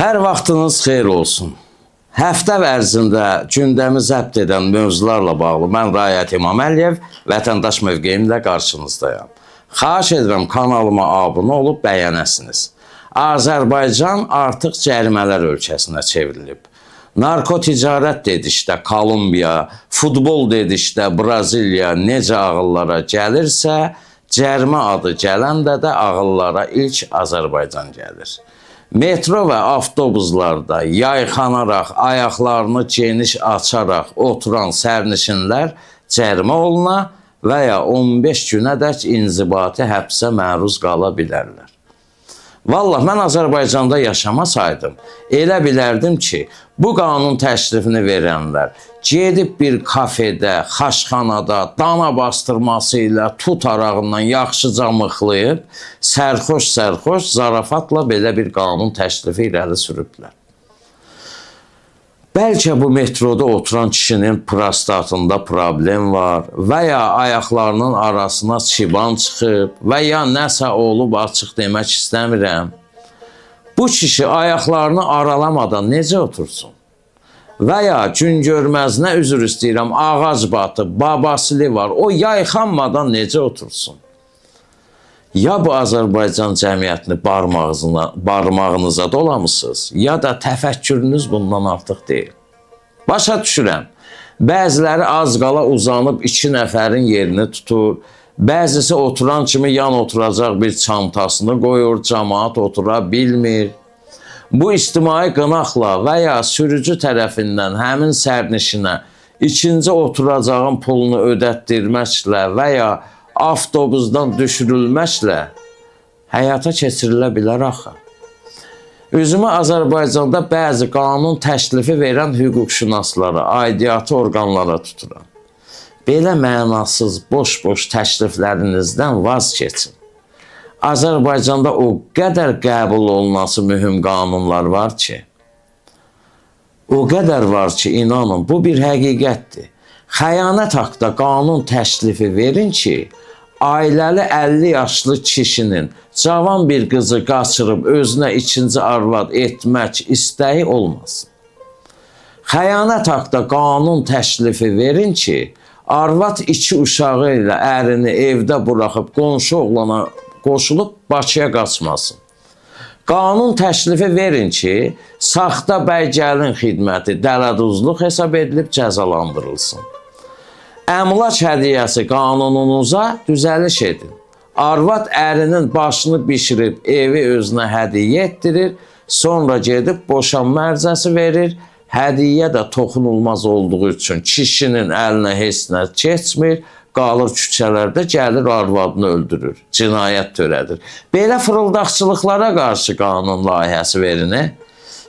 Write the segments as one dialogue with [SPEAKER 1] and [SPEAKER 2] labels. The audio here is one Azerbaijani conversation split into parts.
[SPEAKER 1] Hər vaxtınız xeyir olsun. Həftə ərzində gündəmi zəbt edən mövzularla bağlı mən Rayət İmam Əliyev vətəndaş mövqeyimlə qarşınızdayım. Xahiş edirəm kanalıma abunə olub bəyənəsiniz. Azərbaycan artıq cərimələr ölkəsinə çevrilib. Narkoticarət dedikdə Kolumbiya, futbol dedikdə Braziliya necə ağıllara gəlirsə, cərimə adı gələndə də ağıllara ilk Azərbaycan gəlir. Metro və avtobuslarda yayxanaraq, ayaqlarını geniş açaraq oturan sərnişinlər cərimə oluna və ya 15 günədək inzibati həbsə məruz qala bilərlər. Vallah, mən Azərbaycanda yaşamasaydım, elə bilərdim ki, bu qanun təklifini verənlər gedib bir kafedə, xaşxanada, dana bastırması ilə tut arağından yaxşıca mıxlayıb, sərxoş zarafatla belə bir qanun təklifi irəli sürüblər. Bəlkə bu metroda oturan kişinin prostatında problem var və ya ayaqlarının arasına çiban çıxıb və ya nəsə olub açıq demək istəmirəm. Bu kişi ayaqlarını aralamadan necə otursun? Və ya gün görməzinə üzr istəyirəm, ağac batıb, babasili var, o yayxanmadan necə otursun? Ya bu Azərbaycan cəmiyyətini barmağınıza dolamısınız, ya da təfəkkürünüz bundan artıq deyil. Başa düşürəm, bəziləri az qala uzanıb 2 nəfərin yerini tutur, bəzisi oturan kimi yan oturacaq bir çantasını qoyur, cəmaat otura bilmir. Bu ictimai qınaqla və ya sürücü tərəfindən həmin sərnişinə ikinci oturacağın pulunu ödətdirməklə və ya avtobusdan düşürülməklə həyata keçirilə bilər axı. Üzümü Azərbaycanda bəzi qanun təklifi verən hüquqşünaslara, aidiyyatı orqanlara tuturam. Belə mənasız, boş-boş təkliflərinizdən vaz keçin. Azərbaycanda o qədər qəbul olunması mühüm qanunlar var ki, inanın, bu bir həqiqətdir. Xəyanət haqda qanun təklifi verin ki, ailəli 50 yaşlı kişinin cavan bir qızı qaçırıb özünə ikinci arvad etmək istəyi olmasın. Xəyanət haqda qanun təklifi verin ki, arvad 2 uşağı ilə ərini evdə buraxıb qonşu oğlana qoşulub Bakıya qaçmasın. Qanun təklifi verin ki, saxta bəy-gəlin xidməti dələduzluq hesab edilib cəzalandırılsın. Əmlak hədiyyəsi qanununuza düzəliş edin. Arvad ərinin başını bişirib evi özünə hədiyyə etdirir, sonra gedib boşanma ərizəsi verir, hədiyyə də toxunulmaz olduğu üçün kişinin əlinə heç nə keçmir, qalır küçələrdə, gəlir arvadını öldürür, cinayət törədir. Belə fırıldaqçılıqlara qarşı qanun layihəsi verin.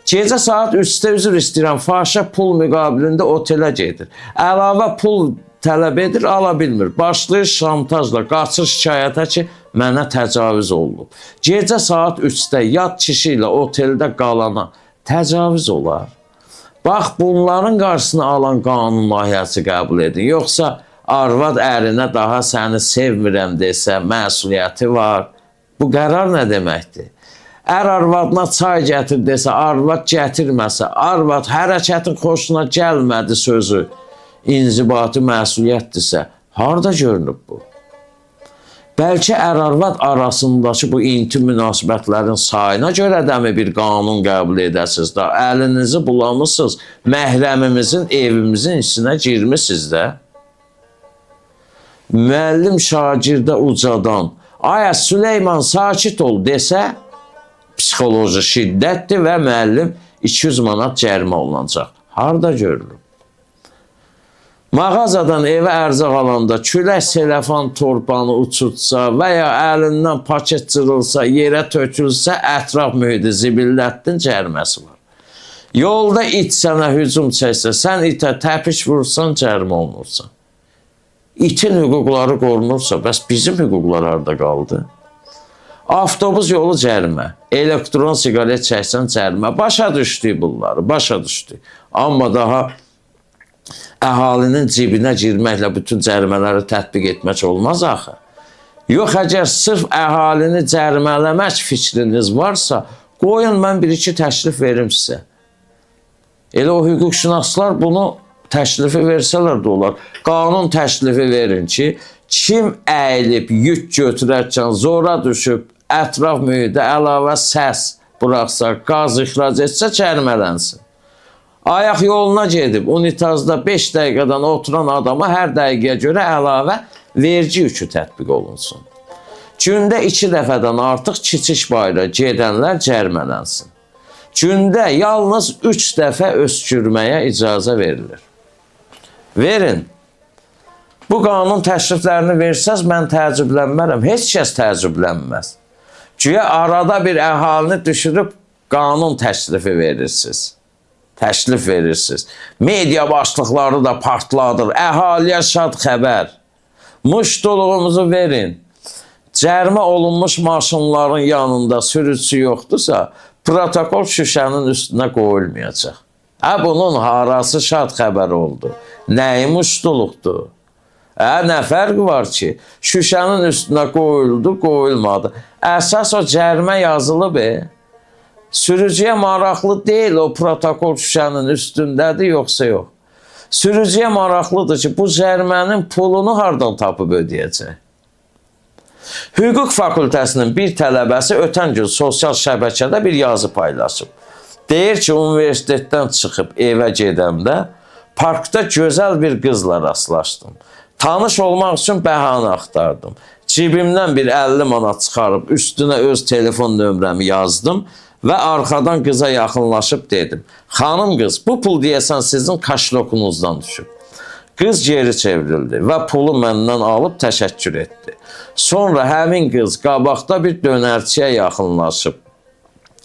[SPEAKER 1] Gecə saat 3-də üzr istəyirəm, fahişə pul müqabilində otelə gedir. Əlavə pul tələb edir, ala bilmir. Başlayır şantajla, qaçır şikayətə ki, mənə təcavüz olunub. Gecə saat 3-də yad kişi ilə oteldə qalana təcavüz olar. Bax, bunların qarşısını alan qanun layihəsi qəbul edin. Yoxsa arvad ərinə daha səni sevmirəm desə, məsuliyyəti var. Bu qərar nə deməkdir? Arvadına çay gətir desə, arvad gətirməsə, arvad hərəkətin xoşuna gəlmədi sözü, inzibati məsuliyyətdirsə, harada görünüb bu? Bəlkə ər-arvad arasındakı bu intim münasibətlərin sayına görə dəmi bir qanun qəbul edəsiniz də, əlinizi bulamısınız, məhrəmimizin, evimizin içinə girmişsiniz də. Müəllim şagirdə ucadan, aya Süleyman sakit ol desə, psixoloji şiddətdir və müəllim 200 manat cərimə olunacaq. Harada görülür? Mağazadan evə ərzaq alanda külək selefan torbanı uçutsa və ya əlindən paket cırılsa, yerə tökülsə, ətraf mühiti zibillətdin cəriməsi var. Yolda it sənə hücum çəksə, sən itə təpiş vursan, cərimə olunursan. İtin hüquqları qorunursa, bəs bizim hüquqlar harada qaldı? Avtobus yolu cərimə, elektron siqaret çəksən cərimə. Başa düşdük bunları, başa düşdük. Amma daha əhalinin cibinə girməklə bütün cərimələri tətbiq etmək olmaz axı. Yox, əgər sırf əhalini cərimələmək fikriniz varsa, Qoyun mən bir-iki təklif verim sizə. Elə o hüquqşünaslar bunu təklifi versələr də olar. Qanun təklifi verin ki, kim əyilib yük götürərkən zora düşüb ətraf mühitə əlavə səs buraxsa, qaz ixrac etsə cərimələnsin. Ayaq yoluna gedib unitazda 5 dəqiqədən oturan adama hər dəqiqəyə görə əlavə vergi yükü tətbiq olunsun. Gündə 2 dəfədən artıq kiçik bayra gedənlər cərimələnsin. Gündə yalnız 3 dəfə öskürməyə icazə verilir. Verin. Bu qanun təkliflərini versəz mən təəccüblənmərəm. Heç kəs təəccüblənməz. Güya arada bir əhalini düşürüb qanun təklifi verirsiniz. Təklif verirsiniz. Media başlıqları da partladır. Əhaliyə şad xəbər. Muştuluğumuzu verin. Cərimə olunmuş maşınların yanında sürücüsü yoxdursa, protokol şüşənin üstünə qoyulmayacaq. Bunun harası şad xəbər oldu? Nəyi muştuluqdur? Nə fərqi var ki? Şüşənin üstünə qoyuldu, qoyulmadı. Əsas o cərimə yazılıb. Sürücüyə maraqlı deyil o protokol şüşənin üstündədir, yoxsa yox. Sürücüyə maraqlıdır ki, bu cərimənin pulunu hardan tapıb ödəyəcək? Hüquq fakültəsinin bir tələbəsi ötən gün sosial şəbəkədə bir yazı paylaşıb. Deyir ki, universitetdən çıxıb evə gedəmdə parkda gözəl bir qızla rastlaşdım. Tanış olmaq üçün bəhanə axtardım. Cibimdən bir 50 manat çıxarıb üstünə öz telefon nömrəmi yazdım və arxadan qıza yaxınlaşıb dedim. Xanım qız, bu pul deyəsən sizin kaşlokunuzdan düşüb. Qız geri çevrildi və pulu məndən alıb təşəkkür etdi. Sonra həmin qız qabaqda bir dönərçiyə yaxınlaşıb.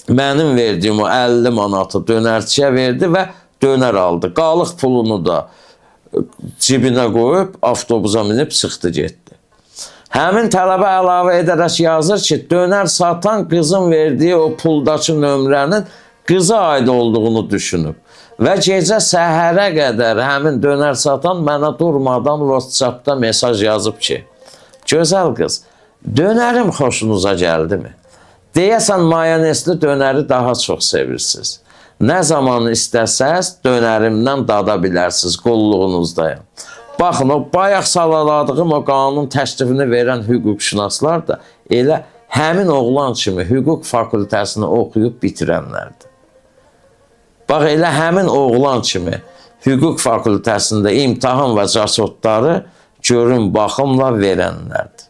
[SPEAKER 1] Mənim verdiyim o 50 manatı dönərçiyə verdi və dönər aldı. Qalıq pulunu da cibinə qoyub avtobusa minib çıxdı getdi. Həmin tələbə əlavə edərək yazır ki, dönər satan qızın verdiyi o puldakı nömrənin qıza aid olduğunu düşünüb. Və gecə səhərə qədər həmin dönər satan mənə durmadan WhatsAppda mesaj yazıb ki, gözəl qız, dönərim xoşunuza gəldimi? Deyəsən mayonezli dönəri daha çox sevirsiniz. Nə zaman istəsəz dönərimdən dada bilərsiniz, qulluğunuzdayım. Baxın, o bayaq salaladığım o qanun təklifini verən hüquqşünaslar da elə həmin oğlan kimi hüquq fakültəsini oxuyub bitirənlərdir. Bax, elə həmin oğlan kimi hüquq fakültəsində imtahan və casotları görün baxımla verənlərdir.